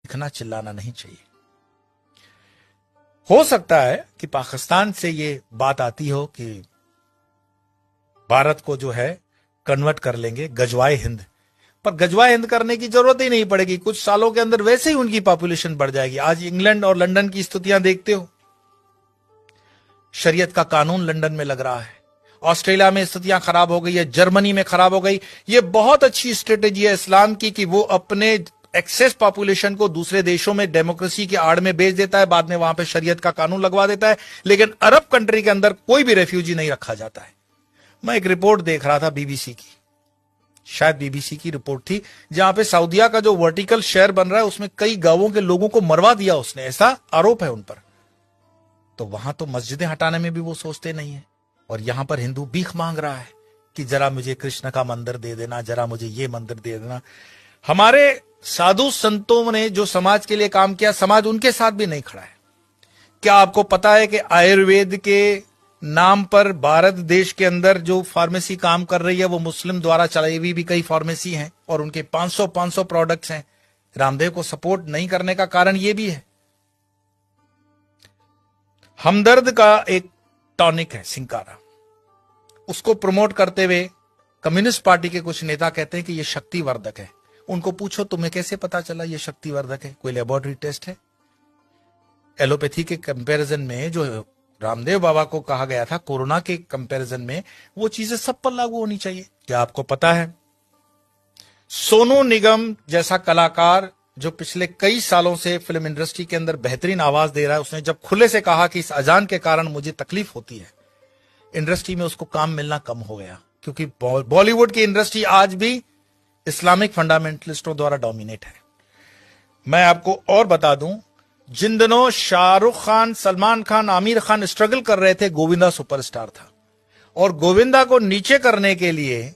चीखना चिल्लाना नहीं चाहिए। हो सकता है कि पाकिस्तान से ये बात आती हो कि भारत को जो है कन्वर्ट कर लेंगे गजवाए हिंद, पर गजवाए हिंद करने की जरूरत ही नहीं पड़ेगी। कुछ सालों के अंदर वैसे ही उनकी पॉपुलेशन बढ़ जाएगी। आज इंग्लैंड और लंदन की स्थितियां देखते हो, शरीयत का कानून लंदन में लग रहा है, ऑस्ट्रेलिया में स्थितियां खराब हो गई है, जर्मनी में खराब हो गई। ये बहुत अच्छी स्ट्रेटेजी है इस्लाम की कि वो अपने एक्सेस पॉपुलेशन को दूसरे देशों में डेमोक्रेसी की आड़ में बेच देता है, बाद में वहां पे शरीयत का कानून लगवा देता है, लेकिन अरब कंट्री के अंदर कोई भी रेफ्यूजी नहीं रखा जाता है। मैं एक रिपोर्ट देख रहा था बीबीसी की, शायद बीबीसी की रिपोर्ट थी, जहां पे सऊदिया का जो वर्टिकल शहर बन रहा है उसमें कई गांवों के लोगों को मरवा दिया उसने, ऐसा आरोप है उन पर। तो वहां तो मस्जिदें हटाने में भी वो सोचते नहीं है, और यहां पर हिंदू भीख मांग रहा है कि जरा मुझे कृष्ण का मंदिर दे देना, जरा मुझे ये मंदिर दे देना। हमारे साधु संतों ने जो समाज के लिए काम किया, समाज उनके साथ भी नहीं खड़ा है। क्या आपको पता है कि आयुर्वेद के नाम पर भारत देश के अंदर जो फार्मेसी काम कर रही है वो मुस्लिम द्वारा चलाई हुई भी कई फार्मेसी हैं, और उनके 500 प्रोडक्ट्स हैं। रामदेव को सपोर्ट नहीं करने का कारण ये भी है। हमदर्द का एक टॉनिक है सिंकारा, उसको प्रमोट करते हुए कम्युनिस्ट पार्टी के कुछ नेता कहते हैं कि यह शक्तिवर्धक है। उनको पूछो तुम्हें कैसे पता चला यह शक्तिवर्धक है, कोई लेबोरेटरी टेस्ट है? एलोपैथी के कंपैरिजन में जो रामदेव बाबा को कहा गया था कोरोना के कंपैरिजन में, वो चीजें सब पर लागू होनी चाहिए। क्या आपको पता है सोनू निगम जैसा कलाकार जो पिछले कई सालों से फिल्म इंडस्ट्री के अंदर बेहतरीन आवाज दे रहा है, उसने जब खुले से कहा कि इस अजान के कारण मुझे तकलीफ होती है, इंडस्ट्री में उसको काम मिलना कम हो गया, क्योंकि बॉलीवुड की इंडस्ट्री आज भी इस्लामिक फंडामेंटलिस्टों द्वारा डोमिनेट है। मैं आपको और बता दूं, जिन दिनों शाहरुख खान, सलमान खान, आमिर खान स्ट्रगल कर रहे थे, गोविंदा सुपरस्टार था, और गोविंदा को नीचे करने के लिए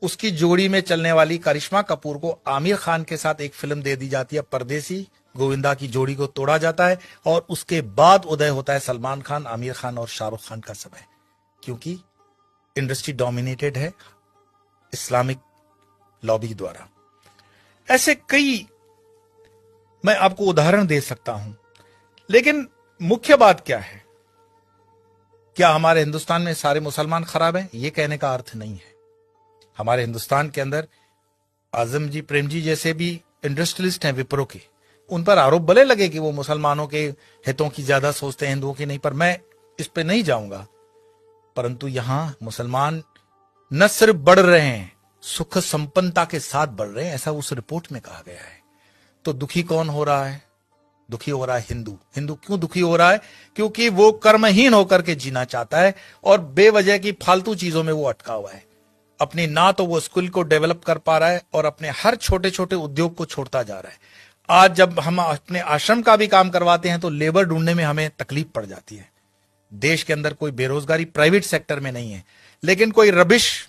उसकी जोड़ी में चलने वाली करिश्मा कपूर को आमिर खान के साथ एक फिल्म दे दी जाती है परदेसी। गोविंदा की जोड़ी को तोड़ा जाता है, और उसके बाद उदय होता है सलमान खान, आमिर खान और शाहरुख खान का समय, क्योंकि इंडस्ट्री डोमिनेटेड है इस्लामिक लॉबी द्वारा। ऐसे कई मैं आपको उदाहरण दे सकता हूं, लेकिन मुख्य बात क्या है? क्या हमारे हिंदुस्तान में सारे मुसलमान खराब हैं? यह कहने का अर्थ नहीं है। हमारे हिंदुस्तान के अंदर आजम जी, प्रेम जी जैसे भी इंडस्ट्रियलिस्ट हैं विप्रो के, उन पर आरोप भले लगे कि वो मुसलमानों के हितों की ज्यादा सोचते हैं, हिंदुओं की नहीं, पर मैं इस पे नहीं जाऊंगा। परंतु यहां मुसलमान न सिर्फ बढ़ रहे हैं, सुख संपन्नता के साथ बढ़ रहे हैं, ऐसा उस रिपोर्ट में कहा गया है। तो दुखी कौन हो रहा है? दुखी हो रहा है हिंदू। हिंदू क्यों दुखी हो रहा है? क्योंकि वो कर्महीन होकर के जीना चाहता है, और बेवजह की फालतू चीजों में वो अटका हुआ है। अपनी ना तो वो स्किल को डेवलप कर पा रहा है, और अपने हर छोटे छोटे उद्योग को छोड़ता जा रहा है। आज जब हम अपने आश्रम का भी काम करवाते हैं तो लेबर ढूंढने में हमें तकलीफ पड़ जाती है। देश के अंदर कोई बेरोजगारी प्राइवेट सेक्टर में नहीं है, लेकिन कोई रबिश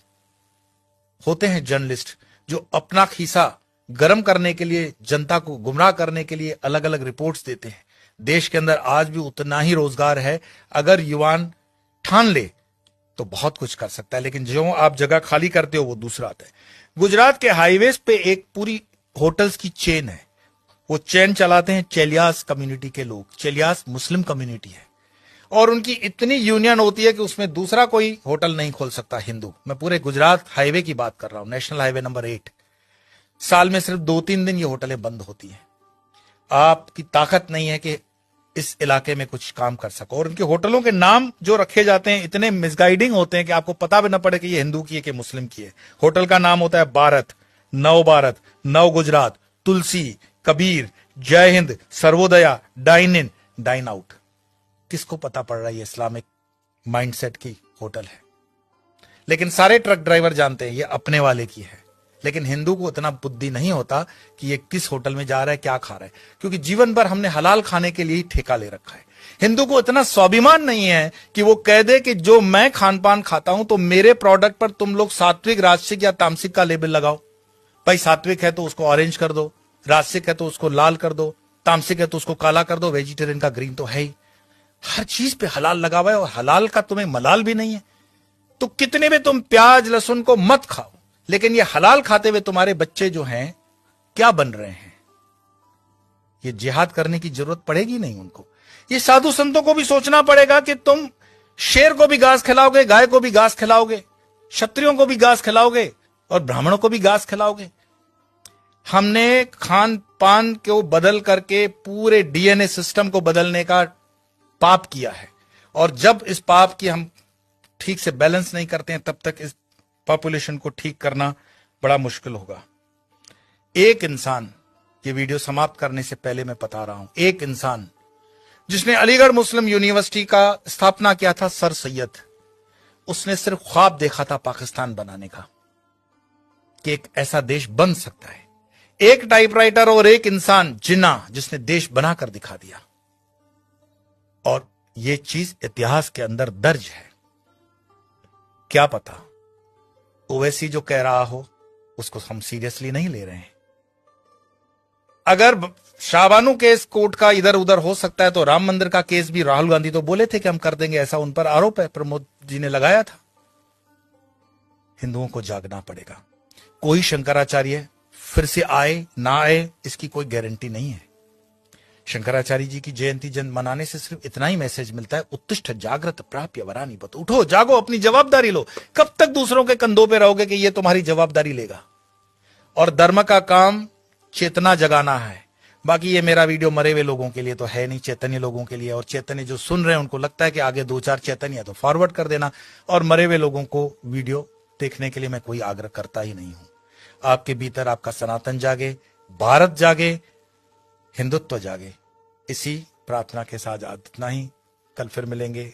होते हैं जर्नलिस्ट जो अपना खीसा गर्म करने के लिए, जनता को गुमराह करने के लिए अलग अलग रिपोर्ट्स देते हैं। देश के अंदर आज भी उतना ही रोजगार है, अगर युवान ठान ले तो बहुत कुछ कर सकता है, लेकिन जो आप जगह खाली करते हो वो दूसरा आता है। गुजरात के हाईवेज पे एक पूरी होटल्स की चेन है, वो चेन चलाते हैं चेलियास कम्युनिटी के लोग। चेलियास मुस्लिम कम्युनिटी है, और उनकी इतनी यूनियन होती है कि उसमें दूसरा कोई होटल नहीं खोल सकता हिंदू। मैं पूरे गुजरात हाईवे की बात कर रहा हूं, नेशनल हाईवे नंबर 8। साल में सिर्फ 2-3 दिन ये होटलें बंद होती हैं। आपकी ताकत नहीं है कि इस इलाके में कुछ काम कर सको, और उनके होटलों के नाम जो रखे जाते हैं इतने मिसगाइडिंग होते हैं कि आपको पता भी न पड़े कि ये हिंदू की है कि मुस्लिम की है। होटल का नाम होता है भारत, नव Gujarat, Tulsi, Kabir, Jai Hind, Sarvodaya, dine in, dine out. किसको पता पड़ रहा है ये इस्लामिक माइंडसेट की होटल है? लेकिन सारे ट्रक ड्राइवर जानते हैं ये अपने वाले की है, लेकिन हिंदू को इतना बुद्धि नहीं होता कि ये किस होटल में जा रहा है, क्या खा रहा है, क्योंकि जीवन भर हमने हलाल खाने के लिए ही ठेका ले रखा है। हिंदू को इतना स्वाभिमान नहीं है कि वो कह दे कि जो मैं खान पान खाता हूं तो मेरे प्रोडक्ट पर तुम लोग सात्विक, राजसिक या तामसिक का लेबल लगाओ। भाई सात्विक है तो उसको ऑरेंज कर दो, राजसिक है तो उसको लाल कर दो, तामसिक है तो उसको काला कर दो, वेजिटेरियन का ग्रीन तो है ही। हर चीज पे हलाल लगा हुआ है, और हलाल का तुम्हें मलाल भी नहीं है। तो कितने भी तुम प्याज लहसुन को मत खाओ, लेकिन ये हलाल खाते हुए तुम्हारे बच्चे जो हैं क्या बन रहे हैं? ये जिहाद करने की जरूरत पड़ेगी नहीं उनको। ये साधु संतों को भी सोचना पड़ेगा कि तुम शेर को भी घास खिलाओगे, गाय को भी घास खिलाओगे, क्षत्रियों को भी घास खिलाओगे और ब्राह्मणों को भी घास खिलाओगे। हमने खान पान को बदल करके पूरे डीएनए सिस्टम को बदलने का पाप किया है, और जब इस पाप की हम ठीक से बैलेंस नहीं करते हैं तब तक इस पॉपुलेशन को ठीक करना बड़ा मुश्किल होगा। एक इंसान, ये वीडियो समाप्त करने से पहले मैं बता रहा हूं, एक इंसान जिसने अलीगढ़ मुस्लिम यूनिवर्सिटी का स्थापना किया था, सर सैयद, उसने सिर्फ ख्वाब देखा था पाकिस्तान बनाने का, कि एक ऐसा देश बन सकता है। एक टाइपराइटर और एक इंसान जिन्ना, जिसने देश बनाकर दिखा दिया, और यह चीज इतिहास के अंदर दर्ज है। क्या पता ओवैसी जो कह रहा हो उसको हम सीरियसली नहीं ले रहे हैं। अगर शाहबानू केस कोर्ट का इधर उधर हो सकता है तो राम मंदिर का केस भी राहुल गांधी तो बोले थे कि हम कर देंगे, ऐसा उन पर आरोप है, प्रमोद जी ने लगाया था। हिंदुओं को जागना पड़ेगा। कोई शंकराचार्य फिर से आए ना आए इसकी कोई गारंटी नहीं है। शंकराचार्य जी की जयंती मनाने से सिर्फ इतना ही मैसेज मिलता है, उत्तिष्ठ जागृत प्राप्य वरानी बत, उठो जागो, अपनी जवाबदारी लो। कब तक दूसरों के कंधों पे रहोगे कि ये तुम्हारी जवाबदारी लेगा? और धर्म का काम चेतना जगाना है। बाकी ये मेरा वीडियो मरे हुए लोगों के लिए तो है नहीं, चैतन्य लोगों के लिए। और चैतन्य जो सुन रहे हैं उनको लगता है कि आगे 2-4 चैतन्य तो फॉरवर्ड कर देना, और मरे हुए लोगों को वीडियो देखने के लिए मैं कोई आग्रह करता ही नहीं हूं। आपके भीतर आपका सनातन जागे, भारत जागे, हिंदुत्व जागे। इसी प्रार्थना के साथ इतना ही, कल फिर मिलेंगे।